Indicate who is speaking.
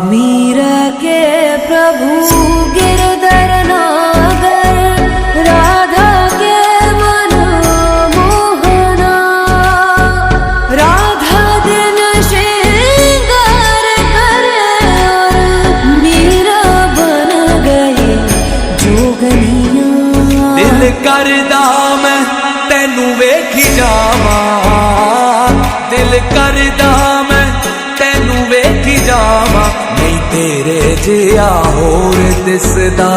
Speaker 1: मीरा के प्रभु गिरधर नागर, राधा के मन मोहना। राधा दिन श्रृंगार करे और मीरा बन गई जोगनिया।
Speaker 2: दिल करदा मैं तेनू वेखी जावा, दिल करदा मैं तेनू वेखी जावा, नहीं तेरे जिया होर दिसदा।